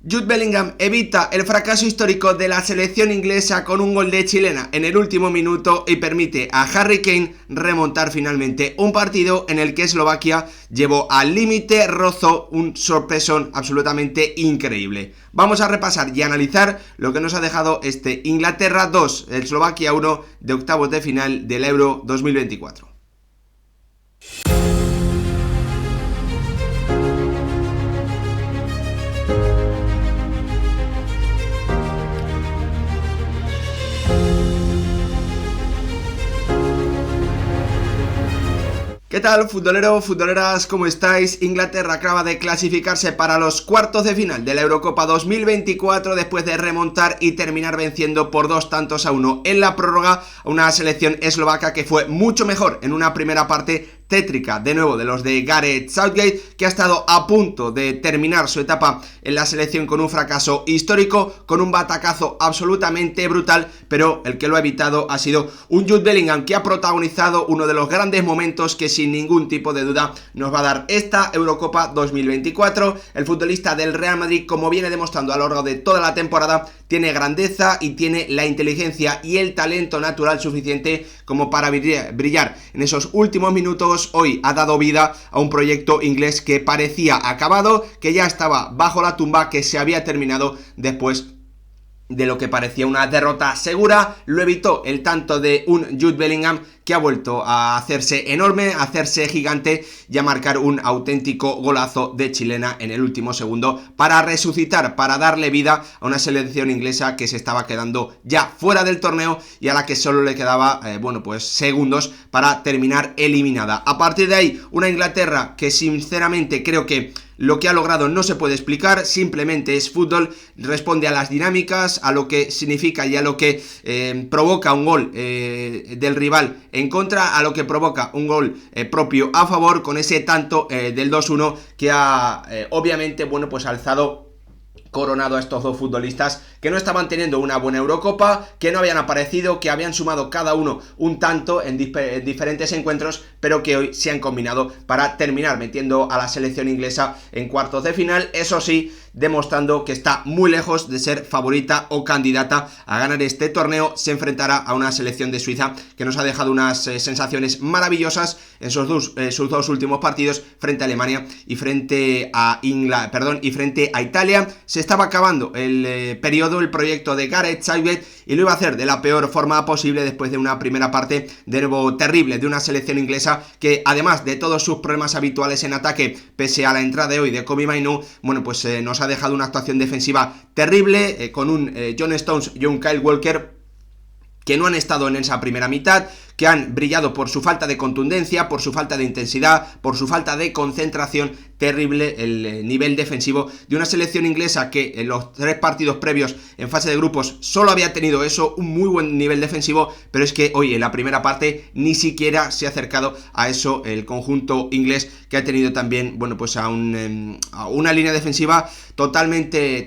Jude Bellingham evita el fracaso histórico de la selección inglesa con un gol de chilena en el último minuto y permite a Harry Kane remontar finalmente un partido en el que Eslovaquia llevó al límite, rozó un sorpresón absolutamente increíble. Vamos a repasar y analizar lo que nos ha dejado este Inglaterra 2, Eslovaquia 1 de octavos de final del Euro 2024. ¿Qué tal, futboleros, futboleras? ¿Cómo estáis? Inglaterra acaba de clasificarse para los cuartos de final de la Eurocopa 2024 después de remontar y terminar venciendo por 2-1 en la prórroga a una selección eslovaca que fue mucho mejor en una primera parte tétrica, de nuevo de los de Gareth Southgate, que ha estado a punto de terminar su etapa en la selección con un fracaso histórico, con un batacazo absolutamente brutal, pero el que lo ha evitado ha sido un Jude Bellingham que ha protagonizado uno de los grandes momentos que sin ningún tipo de duda nos va a dar esta Eurocopa 2024. El futbolista del Real Madrid, como viene demostrando a lo largo de toda la temporada, tiene grandeza y tiene la inteligencia y el talento natural suficiente como para brillar en esos últimos minutos. Hoy ha dado vida a un proyecto inglés que parecía acabado, que ya estaba bajo la tumba, que se había terminado después de lo que parecía una derrota segura. Lo evitó el tanto de un Jude Bellingham que ha vuelto a hacerse enorme, a hacerse gigante y a marcar un auténtico golazo de chilena en el último segundo para resucitar, para darle vida a una selección inglesa que se estaba quedando ya fuera del torneo y a la que solo le quedaba, segundos para terminar eliminada. A partir de ahí, una Inglaterra que sinceramente creo que lo que ha logrado no se puede explicar, simplemente es fútbol, responde a las dinámicas, a lo que significa y a lo que provoca un gol del rival en contra, a lo que provoca un gol propio a favor, con ese tanto del 2-1 que ha obviamente alzado, coronado a estos dos futbolistas que no estaban teniendo una buena Eurocopa, que no habían aparecido, que habían sumado cada uno un tanto en diferentes encuentros, pero que hoy se han combinado para terminar metiendo a la selección inglesa en cuartos de final, eso sí, demostrando que está muy lejos de ser favorita o candidata a ganar este torneo. Se enfrentará a una selección de Suiza que nos ha dejado unas sensaciones maravillosas en sus dos últimos partidos frente a Alemania y frente a Italia. Se estaba acabando el el proyecto de Gareth Southgate y lo iba a hacer de la peor forma posible después de una primera parte de nuevo terrible de una selección inglesa que, además de todos sus problemas habituales en ataque, pese a la entrada de hoy de Kobbie Mainoo, nos ha dejado una actuación defensiva terrible, con un John Stones y un Kyle Walker que no han estado en esa primera mitad, que han brillado por su falta de contundencia, por su falta de intensidad, por su falta de concentración. Terrible el nivel defensivo de una selección inglesa que en los 3 partidos previos en fase de grupos solo había tenido eso, un muy buen nivel defensivo, pero es que hoy en la primera parte ni siquiera se ha acercado a eso el conjunto inglés, que ha tenido también a una línea defensiva totalmente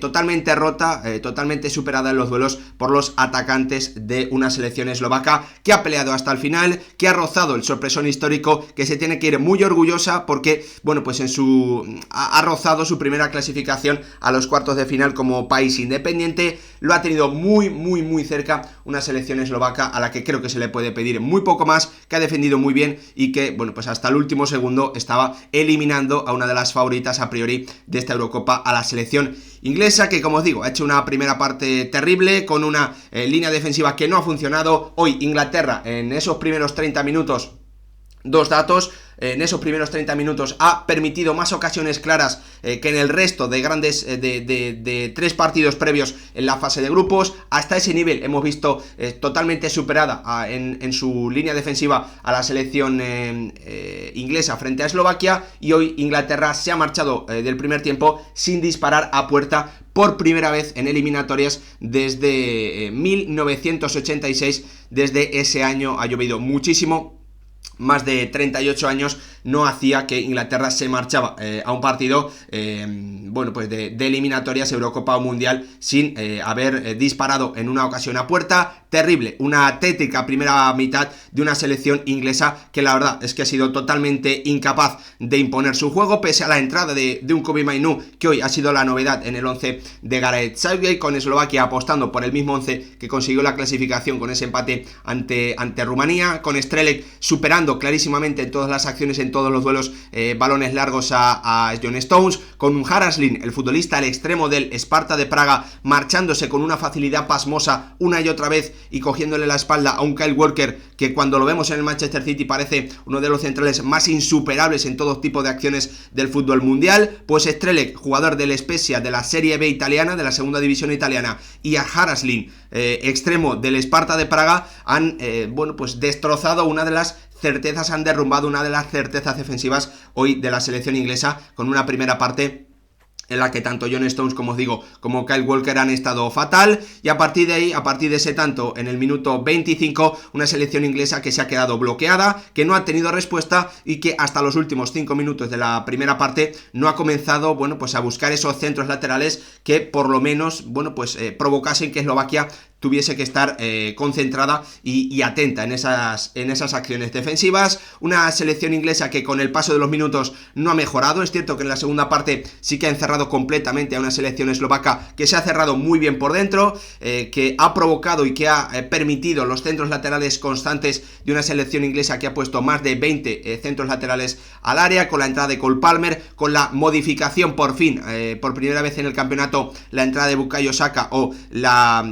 rota, totalmente superada en los duelos por los atacantes de una selección eslovaca que ha peleado hasta el final, que ha rozado el sorpresón histórico, que se tiene que ir muy orgullosa porque ha rozado su primera clasificación a los cuartos de final como país independiente. Lo ha tenido muy cerca una selección eslovaca a la que creo que se le puede pedir muy poco más, que ha defendido muy bien y que hasta el último segundo estaba eliminando a una de las favoritas a priori de esta Eurocopa, a la selección inglesa, que, como os digo, ha hecho una primera parte terrible con una línea defensiva que no ha funcionado. Hoy Inglaterra, en esos primeros 30 minutos, dos datos: en esos primeros 30 minutos ha permitido más ocasiones claras que en el resto de grandes de 3 partidos previos en la fase de grupos. Hasta ese nivel hemos visto totalmente superada en su línea defensiva a la selección inglesa frente a Eslovaquia, y hoy Inglaterra se ha marchado del primer tiempo sin disparar a puerta por primera vez en eliminatorias desde 1986. Desde ese año ha llovido muchísimo. Más de 38 años no hacía que Inglaterra se marchaba a un partido bueno, pues de eliminatorias, Eurocopa o Mundial, sin haber disparado en una ocasión a puerta. Terrible, una tétrica primera mitad de una selección inglesa que la verdad es que ha sido totalmente incapaz de imponer su juego, pese a la entrada de un Kobbie Mainoo, que hoy ha sido la novedad en el 11 de Gareth Southgate, con Eslovaquia apostando por el mismo 11 que consiguió la clasificación con ese empate ante Rumanía, con Strelec superando clarísimamente en todas las acciones, en todos los duelos, balones largos a John Stones, con un Haraslin, el futbolista al extremo del Sparta de Praga, marchándose con una facilidad pasmosa una y otra vez y cogiéndole la espalda a un Kyle Walker que cuando lo vemos en el Manchester City parece uno de los centrales más insuperables en todo tipo de acciones del fútbol mundial. Pues Strelec, jugador del Spezia de la Serie B italiana, de la segunda división italiana, y a Haraslin, extremo del Sparta de Praga, han bueno, pues destrozado una de las certezas, han derrumbado una de las certezas defensivas hoy de la selección inglesa, con una primera parte en la que tanto John Stones, como os digo, como Kyle Walker han estado fatal, y a partir de ahí, a partir de ese tanto, en el minuto 25, una selección inglesa que se ha quedado bloqueada, que no ha tenido respuesta y que hasta los últimos 5 minutos de la primera parte no ha comenzado, bueno, pues a buscar esos centros laterales que por lo menos, bueno, pues provocasen que Eslovaquia tuviese que estar concentrada y atenta en esas acciones defensivas. Una selección inglesa que con el paso de los minutos no ha mejorado. Es cierto que en la segunda parte sí que ha encerrado completamente a una selección eslovaca que se ha cerrado muy bien por dentro, que ha provocado y que ha permitido los centros laterales constantes de una selección inglesa que ha puesto más de 20 centros laterales al área, con la entrada de Cole Palmer, con la modificación por fin, por primera vez en el campeonato, la entrada de Bukayo Saka o la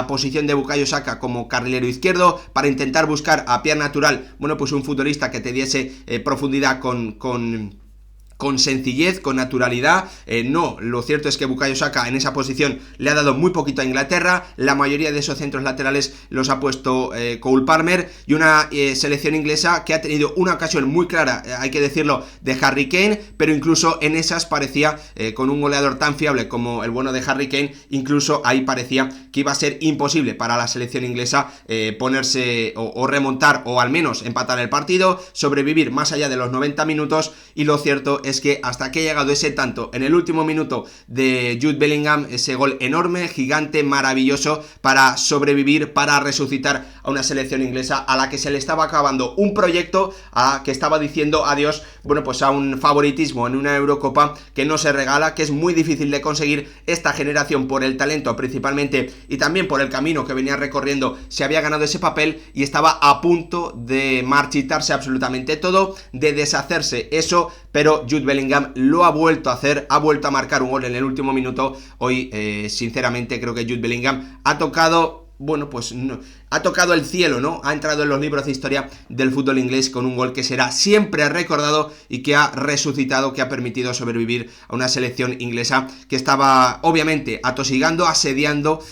posición de Bukayo Saka como carrilero izquierdo, para intentar buscar a Pierre Natural, bueno, pues un futbolista que te diese profundidad con sencillez, con naturalidad. No, lo cierto es que Bukayo Saka en esa posición le ha dado muy poquito a Inglaterra. La mayoría de esos centros laterales los ha puesto Cole Palmer, y una selección inglesa que ha tenido una ocasión muy clara, hay que decirlo, de Harry Kane, pero incluso en esas parecía, con un goleador tan fiable como el bueno de Harry Kane, incluso ahí parecía que iba a ser imposible para la selección inglesa ponerse o remontar, o al menos empatar el partido, sobrevivir más allá de los 90 minutos, y lo cierto es que hasta que ha llegado ese tanto en el último minuto de Jude Bellingham, ese gol enorme, gigante, maravilloso, para sobrevivir, para resucitar a una selección inglesa a la que se le estaba acabando un proyecto, a que estaba diciendo adiós, bueno, pues a un favoritismo en una Eurocopa que no se regala, que es muy difícil de conseguir. Esta generación, por el talento principalmente y también por el camino que venía recorriendo, se había ganado ese papel y estaba a punto de marchitarse absolutamente todo, de deshacerse eso, pero Jude Bellingham lo ha vuelto a hacer, ha vuelto a marcar un gol en el último minuto. Hoy, sinceramente, creo que Jude Bellingham ha tocado, bueno, pues no, ha tocado el cielo, ¿no? Ha entrado en los libros de historia del fútbol inglés con un gol que será siempre recordado y que ha resucitado, que ha permitido sobrevivir a una selección inglesa que estaba, obviamente, atosigando, asediando,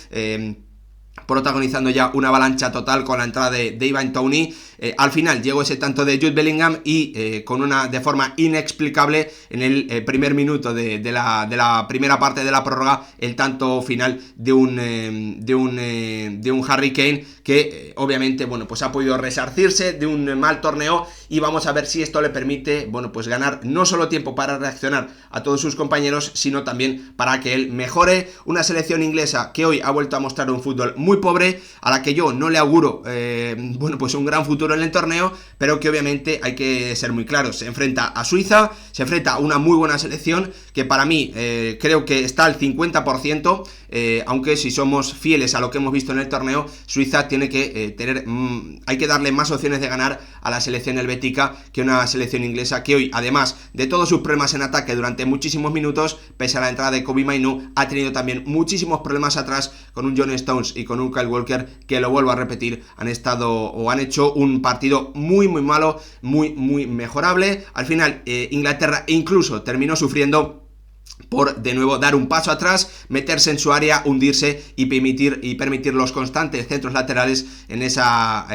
protagonizando ya una avalancha total con la entrada de Ivan Toney. Al final llegó ese tanto de Jude Bellingham y de forma inexplicable en el primer minuto de la primera parte de la prórroga, el tanto final de un Harry Kane que obviamente, bueno, pues ha podido resarcirse de un mal torneo, y vamos a ver si esto le permite, bueno, pues ganar no solo tiempo para reaccionar a todos sus compañeros, sino también para que él mejore. Una selección inglesa que hoy ha vuelto a mostrar un fútbol muy pobre, a la que yo no le auguro, bueno, pues un gran futuro en el torneo, pero que obviamente hay que ser muy claros. Se enfrenta a Suiza, se enfrenta a una muy buena selección que para mí creo que está al 50%, aunque si somos fieles a lo que hemos visto en el torneo, Suiza tiene que hay que darle más opciones de ganar a la selección helvética que una selección inglesa que hoy, además de todos sus problemas en ataque durante muchísimos minutos, pese a la entrada de Kobbie Mainoo, ha tenido también muchísimos problemas atrás con un John Stones y con un Kyle Walker que, lo vuelvo a repetir, han hecho un partido muy muy malo, muy muy mejorable. Al final Inglaterra incluso terminó sufriendo por de nuevo dar un paso atrás, meterse en su área, hundirse y permitir los constantes centros laterales en esa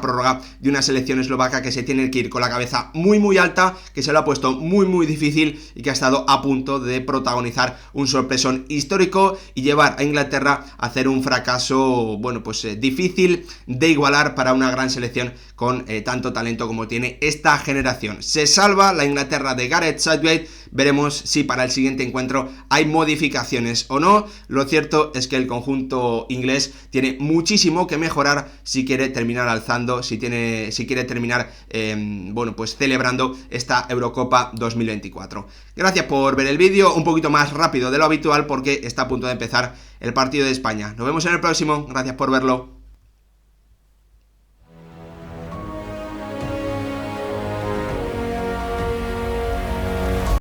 prórroga de una selección eslovaca que se tiene que ir con la cabeza muy alta, que se lo ha puesto muy difícil y que ha estado a punto de protagonizar un sorpresón histórico y llevar a Inglaterra a hacer un fracaso, bueno, pues difícil de igualar para una gran selección con tanto talento como tiene esta generación. Se salva la Inglaterra de Gareth Southgate. Veremos si para el siguiente encuentro hay modificaciones o no. Lo cierto es que el conjunto inglés tiene muchísimo que mejorar si quiere terminar alzando, si quiere terminar bueno, pues celebrando esta Eurocopa 2024. Gracias por ver el vídeo, un poquito más rápido de lo habitual porque está a punto de empezar el partido de España. Nos vemos en el próximo, gracias por verlo.